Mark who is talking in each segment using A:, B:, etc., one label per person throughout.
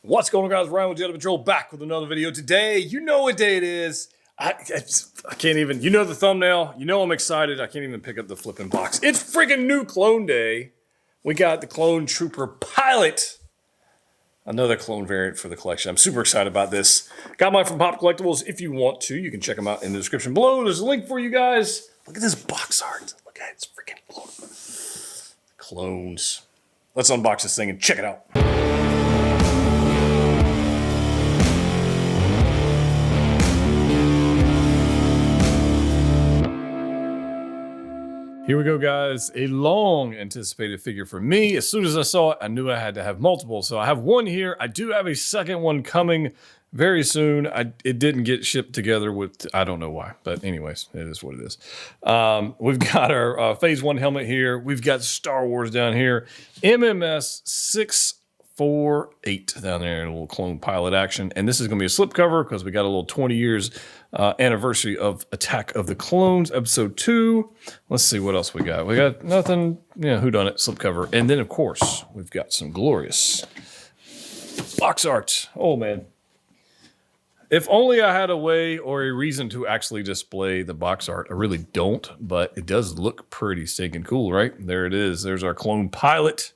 A: What's going on, guys? Ryan with Jedha Patrol back with another video. Today, you know what day it is. I can't even, you know the thumbnail. You know I'm excited. I can't even pick up the flipping box. It's freaking new clone day. We got the Clone Trooper Pilot. Another clone variant for the collection. I'm super excited about this. Got mine from Pop Collectibles. If you want to, you can check them out in the description below. There's a link for you guys. Look at this box art. Look at it. It's freaking clones. Let's unbox this thing and check it out. Here we go, guys. A long anticipated figure for me. As soon as I saw it, I knew I had to have multiple. So I have one here. I do have a second one coming very soon. It didn't get shipped together with, I don't know why, but anyways, it is what it is. We've got our Phase 1 helmet here. We've got Star Wars down here. MMS 648 down there, a little clone pilot action. And this is going to be a slipcover because we got a little 20 years anniversary of Attack of the Clones, Episode 2. Let's see what else we got. We got nothing, whodunit, slipcover. And then, of course, we've got some glorious box art. Oh, man. If only I had a way or a reason to actually display the box art. I really don't, but it does look pretty stinking cool, right? There it is. There's our clone pilot.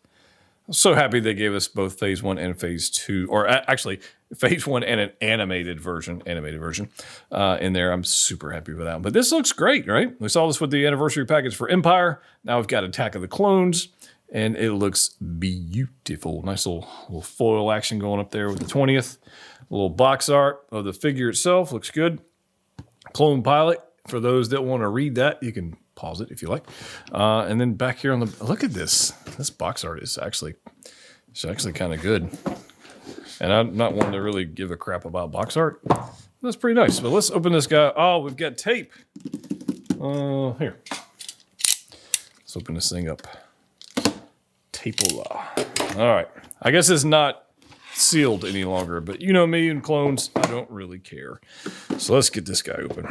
A: I'm so happy they gave us both Phase 1 and Phase 2, or actually Phase 1 and an animated version in there. I'm super happy with that. But this looks great, right? We saw this with the anniversary package for Empire. Now we've got Attack of the Clones, and it looks beautiful. Nice little foil action going up there with the 20th. A little box art of the figure itself. Looks good. Clone Pilot. For those that want to read that, you can pause it if you like. And then back here on the, look at this. This box art is actually kind of good. And I'm not one to really give a crap about box art. That's pretty nice. But let's open this guy. Oh, we've got tape. Here. Let's open this thing up. Tape-ola. All right. I guess it's not sealed any longer, but you know me and clones, I don't really care. So let's get this guy open.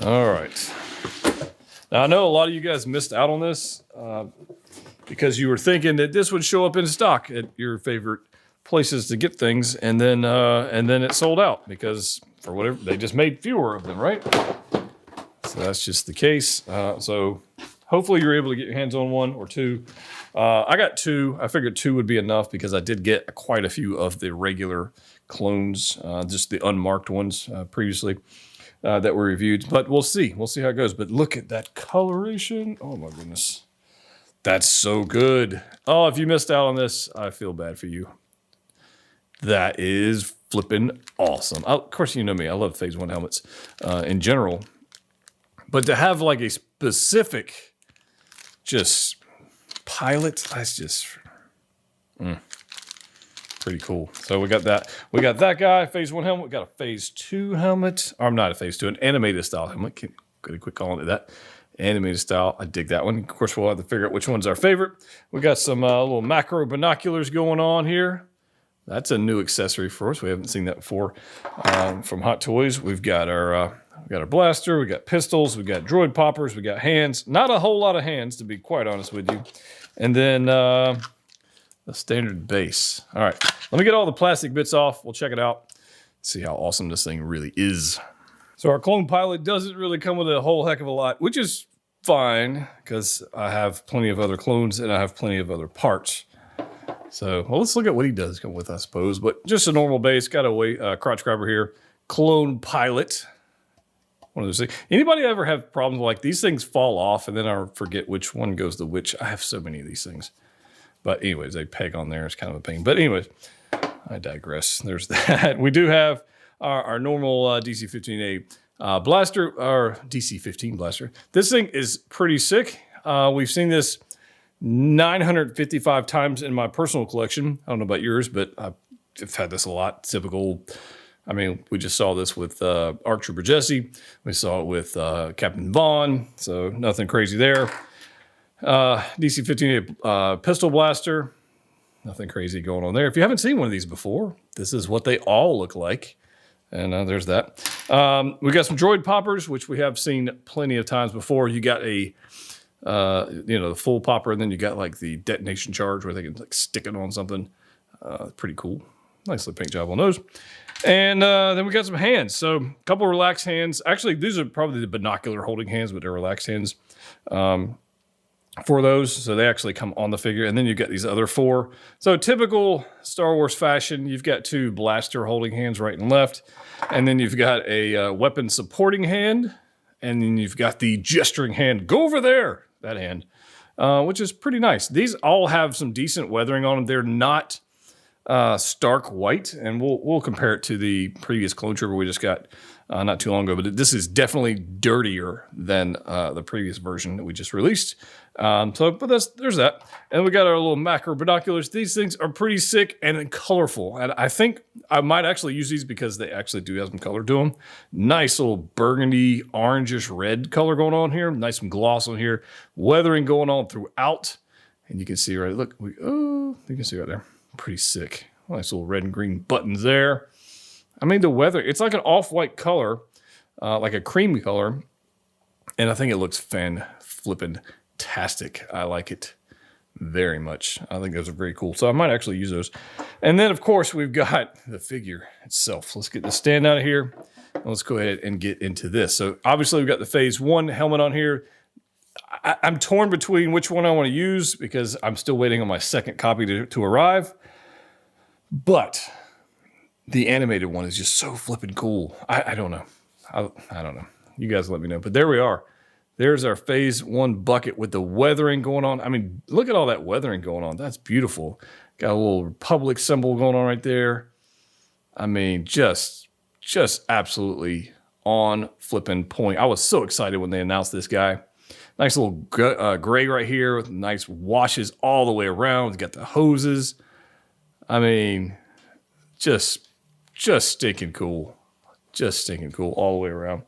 A: All right. Now, I know a lot of you guys missed out on this because you were thinking that this would show up in stock at your favorite places to get things, and then it sold out because for whatever, they just made fewer of them, right? So that's just the case. So hopefully you're able to get your hands on one or two. I got two. I figured two would be enough because I did get quite a few of the regular clones, just the unmarked ones previously. That were reviewed, but we'll see. We'll see how it goes. But look at that coloration. Oh my goodness. That's so good. Oh, if you missed out on this, I feel bad for you. That is flipping awesome. Of course, you know me. I love Phase 1 helmets in general. But to have like a specific just pilot, that's just pretty cool. So we got that. We got that guy, Phase 1 helmet. We got a Phase 2 helmet. Or not a Phase 2, an animated style helmet. Could quit calling it that. Animated style. I dig that one. Of course, we'll have to figure out which one's our favorite. We got some little macro binoculars going on here. That's a new accessory for us. We haven't seen that before from Hot Toys. We've got our blaster. We got pistols. We got droid poppers. We got hands. Not a whole lot of hands, to be quite honest with you. And then the standard base. All right, let me get all the plastic bits off. We'll check it out. See how awesome this thing really is. So our clone pilot doesn't really come with a whole heck of a lot, which is fine because I have plenty of other clones and I have plenty of other parts. So, well, let's look at what he does come with, I suppose. But just a normal base. Got a crotch grabber here. Clone pilot. One of those things. Anybody ever have problems like these things fall off and then I forget which one goes to which? I have so many of these things. But anyways, they peg on there. It's kind of a pain. But anyways, I digress. There's that. We do have our normal DC-15A blaster, our DC-15 blaster. This thing is pretty sick. We've seen this 955 times in my personal collection. I don't know about yours, but I've had this a lot. Typical. I mean, we just saw this with ARC Trooper Jesse. We saw it with Captain Vaughn. So nothing crazy there. DC-15A pistol blaster. Nothing crazy going on there. If you haven't seen one of these before, this is what they all look like. And there's that. We got some droid poppers, which we have seen plenty of times before. You got a the full popper, and then you got like the detonation charge where they can like stick it on something. Pretty cool. Nice little paint job on those. And then we got some hands. So a couple of relaxed hands. Actually, these are probably the binocular holding hands, but they're relaxed hands for those. So they actually come on the figure. And then you've got these other 4. So typical Star Wars fashion, you've got 2 blaster holding hands right and left. And then you've got a weapon supporting hand. And then you've got the gesturing hand. Go over there, that hand, which is pretty nice. These all have some decent weathering on them. They're not stark white, and we'll compare it to the previous clone trooper we just got not too long ago, but this is definitely dirtier than the previous version that we just released. But there's that. And we got our little macro binoculars. These things are pretty sick and colorful, and I think I might actually use these because they actually do have some color to them. Nice little burgundy, orangish red color going on here. Nice some gloss on here. Weathering going on throughout, and you can see right. Look, you can see right there. Pretty sick. Nice little red and green buttons there. I mean, the weather, it's like an off-white color, like a creamy color. And I think it looks fan-flippin-tastic. I like it very much. I think those are very cool. So I might actually use those. And then, of course, we've got the figure itself. Let's get the stand out of here. And let's go ahead and get into this. So obviously, we've got the Phase 1 helmet on here. I'm torn between which one I want to use because I'm still waiting on my second copy to arrive. But the animated one is just so flippin' cool. I don't know. I don't know. You guys let me know. But there we are. There's our Phase 1 bucket with the weathering going on. I mean, look at all that weathering going on. That's beautiful. Got a little Republic symbol going on right there. I mean, just absolutely on flippin' point. I was so excited when they announced this guy. Nice little gray right here with nice washes all the way around. It's got the hoses. I mean, just stinking cool. Just stinking cool all the way around.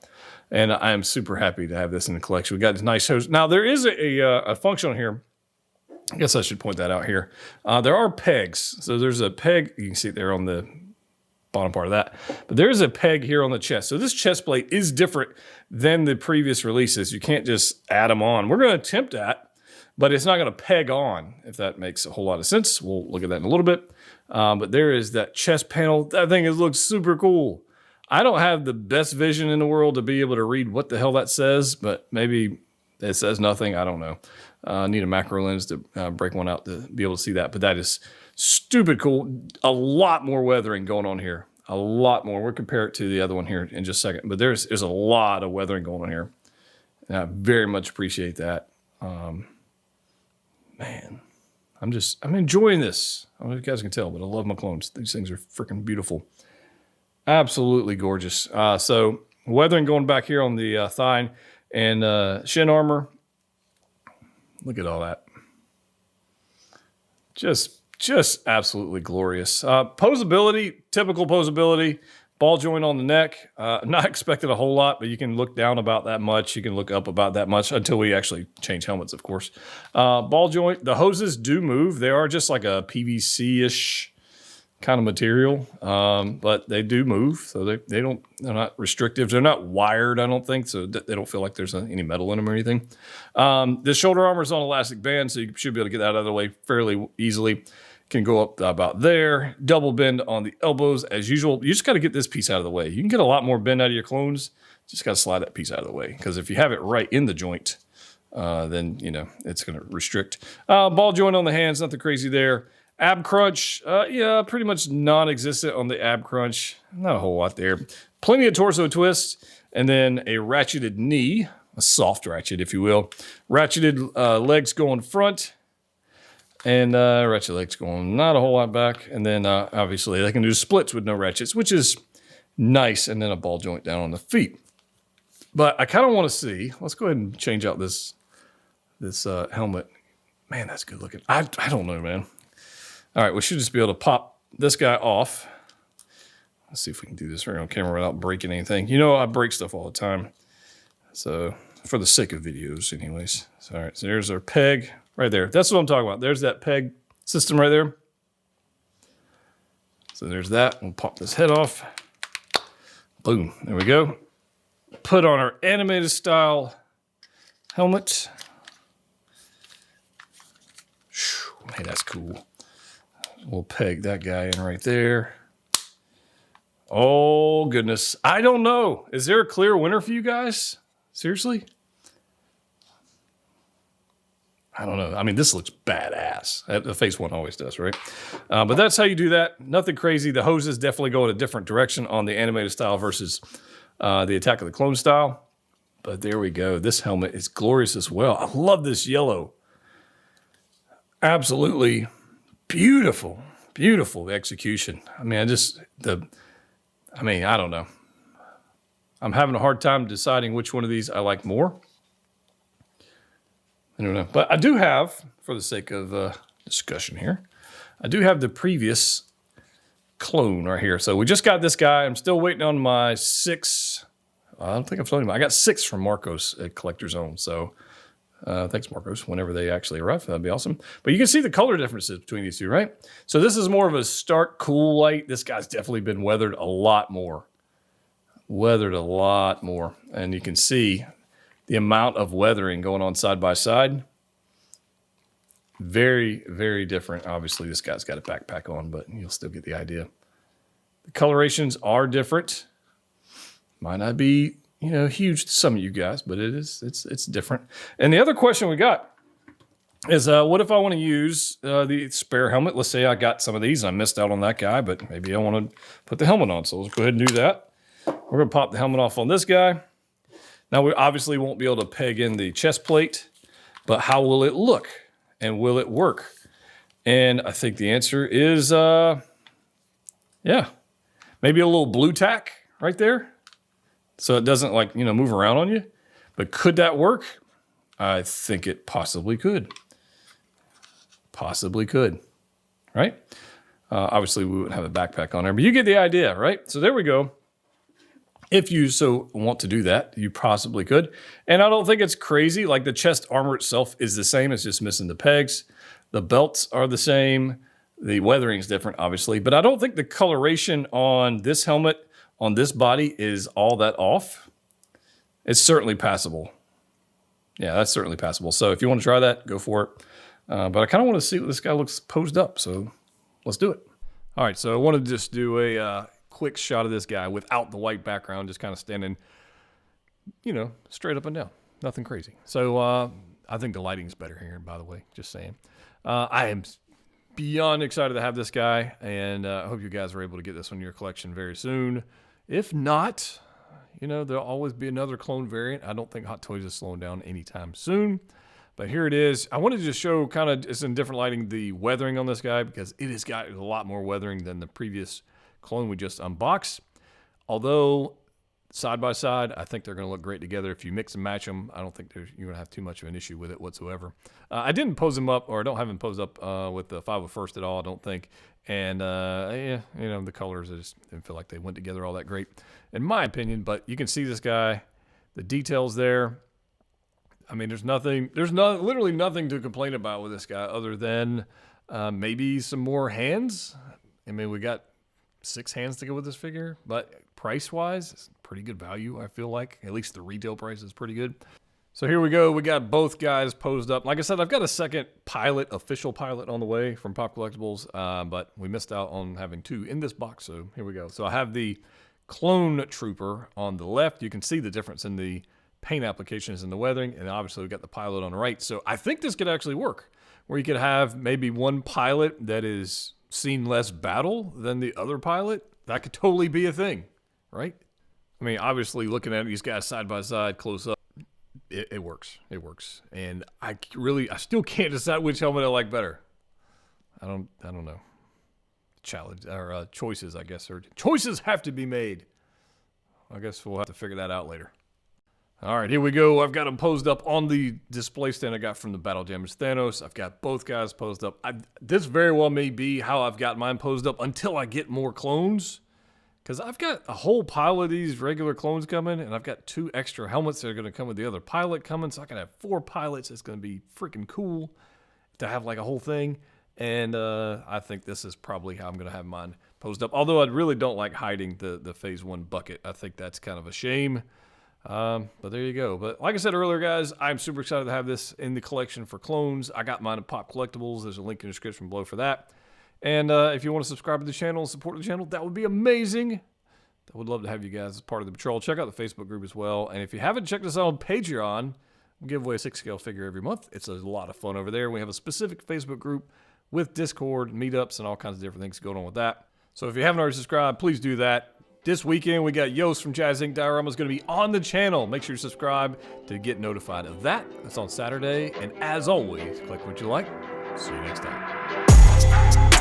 A: And I am super happy to have this in the collection. We got this nice hose. Now, there is a function on here. I guess I should point that out here. There are pegs. So there's a peg. You can see it there on the bottom part of that. But there's a peg here on the chest. So this chest plate is different than the previous releases. You can't just add them on. We're going to attempt that, but it's not going to peg on, if that makes a whole lot of sense. We'll look at that in a little bit. But there is that chest panel. That thing looks super cool. I don't have the best vision in the world to be able to read what the hell that says, but maybe it says nothing. I don't know. I need a macro lens to break one out to be able to see that. But that is stupid cool. A lot more weathering going on here. A lot more. We'll compare it to the other one here in just a second. But there's a lot of weathering going on here. And I very much appreciate that. Man, I'm enjoying this. I don't know if you guys can tell, but I love my clones. These things are freaking beautiful. Absolutely gorgeous. So weathering going back here on the thigh and shin armor. Look at all that. Just absolutely glorious. Poseability, typical poseability. Ball joint on the neck. Not expecting a whole lot, but you can look down about that much. You can look up about that much until we actually change helmets, of course. Ball joint. The hoses do move. They are just like a PVC-ish kind of material, but they do move. So they're not restrictive. They're not wired, I don't think, so they don't feel like there's any metal in them or anything. The shoulder armor is on elastic band, so you should be able to get that out of the way fairly easily. Can go up about there. Double bend on the elbows as usual. You just got to get this piece out of the way. You can get a lot more bend out of your clones. Just got to slide that piece out of the way, because if you have it right in the joint, then it's going to restrict. Ball joint on the hands, nothing crazy there. Ab crunch, yeah, pretty much non-existent on the ab crunch. Not a whole lot there. Plenty of torso twist, and then a ratcheted knee, a soft ratchet, if you will. Ratcheted legs going front, and ratchet legs going not a whole lot back. And then obviously they can do splits with no ratchets, which is nice. And then a ball joint down on the feet. But I kind of want to see. Let's go ahead and change out this helmet. Man, that's good looking. I don't know, man. All right, we should just be able to pop this guy off. Let's see if we can do this right on camera without breaking anything. I break stuff all the time. So for the sake of videos, anyways. So, all right, so there's our peg right there. That's what I'm talking about. There's that peg system right there. So there's that. We'll pop this head off. Boom, there we go. Put on our animated style helmet. Man, that's cool. We'll peg that guy in right there. Oh, goodness. I don't know. Is there a clear winner for you guys? Seriously? I don't know. I mean, this looks badass. The Phase 1 always does, right? But that's how you do that. Nothing crazy. The hoses definitely go in a different direction on the animated style versus the Attack of the Clone style. But there we go. This helmet is glorious as well. I love this yellow. Absolutely beautiful. Beautiful execution. I mean, I don't know. I'm having a hard time deciding which one of these I like more. I don't know. But I do have, for the sake of discussion here, I do have the previous clone right here. So we just got this guy. I'm still waiting on my 6. I don't think I've told him. I got 6 from Marcos at Collector's Own. So thanks, Marcos, whenever they actually arrive. That'd be awesome. But you can see the color differences between these two, right? So this is more of a stark, cool light. This guy's definitely been weathered a lot more. And you can see the amount of weathering going on side by side. Very, very different. Obviously, this guy's got a backpack on, but you'll still get the idea. The colorations are different. Might not be, huge to some of you guys, but it's different. And the other question we got is, what if I want to use the spare helmet? Let's say I got some of these and I missed out on that guy, but maybe I want to put the helmet on. So let's go ahead and do that. We're going to pop the helmet off on this guy. Now, we obviously won't be able to peg in the chest plate, but how will it look? And will it work? And I think the answer is, yeah. Maybe a little blue tack right there. So it doesn't move around on you. But could that work? I think it possibly could. Possibly could. Right? Obviously, we wouldn't have a backpack on there, but you get the idea, right? So there we go. If you so want to do that, you possibly could. And I don't think it's crazy. Like the chest armor itself is the same. It's just missing the pegs. The belts are the same. The weathering is different, obviously. But I don't think the coloration on this helmet, on this body, is all that off. It's certainly passable. Yeah, that's certainly passable. So if you want to try that, go for it. But I kind of want to see what this guy looks posed up. So let's do it. All right, so I want to just do a quick shot of this guy without the white background, just kind of standing, straight up and down. Nothing crazy. So I think the lighting's better here, by the way, just saying. I am beyond excited to have this guy, and I hope you guys are able to get this one in your collection very soon. If not, there'll always be another clone variant. I don't think Hot Toys is slowing down anytime soon. But here it is. I wanted to just show kind of, it's in different lighting, the weathering on this guy, because it has got a lot more weathering than the previous clone we just unboxed. Although side by side, I think they're going to look great together. If you mix and match them, I don't think you're going to have too much of an issue with it whatsoever. I didn't pose them up, or I don't have them posed up with the 501st at all, I don't think. And the colors, I just didn't feel like they went together all that great, in my opinion. But you can see this guy, the details there. I mean, there's literally nothing to complain about with this guy other than maybe some more hands. I mean, we got 6 hands to go with this figure, but price-wise, it's pretty good value, I feel like. At least the retail price is pretty good. So here we go. We got both guys posed up. Like I said, I've got a second official pilot on the way from Pop Collectibles, but we missed out on having 2 in this box, so here we go. So I have the Clone Trooper on the left. You can see the difference in the paint applications and the weathering, and obviously we've got the pilot on the right. So I think this could actually work, where you could have maybe one pilot that is seen less battle than the other pilot. That could totally be a thing, right? I mean, obviously looking at these guys side by side, close up, it works. It works. And I still can't decide which helmet I like better. I don't know. Challenge or choices, I guess, or choices have to be made. I guess we'll have to figure that out later. All right, here we go. I've got them posed up on the display stand I got from the Battle Damage Thanos. I've got both guys posed up. This very well may be how I've got mine posed up until I get more clones, because I've got a whole pile of these regular clones coming, and I've got 2 extra helmets that are going to come with the other pilot coming, so I can have 4 pilots. It's going to be freaking cool to have like a whole thing, and I think this is probably how I'm going to have mine posed up, although I really don't like hiding the Phase 1 bucket. I think that's kind of a shame. But there you go. But like I said earlier, guys, I'm super excited to have this in the collection for clones. I got mine at Pop Collectibles. There's a link in the description below for that. And if you want to subscribe to the channel and support the channel, that would be amazing. I would love to have you guys as part of the patrol. Check out the Facebook group as well. And if you haven't checked us out on Patreon, we give away a 6-scale figure every month. It's a lot of fun over there. We have a specific Facebook group with Discord, meetups, and all kinds of different things going on with that. So if you haven't already subscribed, please do that. This weekend, we got Yost from Jazz Inc. Diorama is going to be on the channel. Make sure you subscribe to get notified of that. That's on Saturday. And as always, click what you like. See you next time.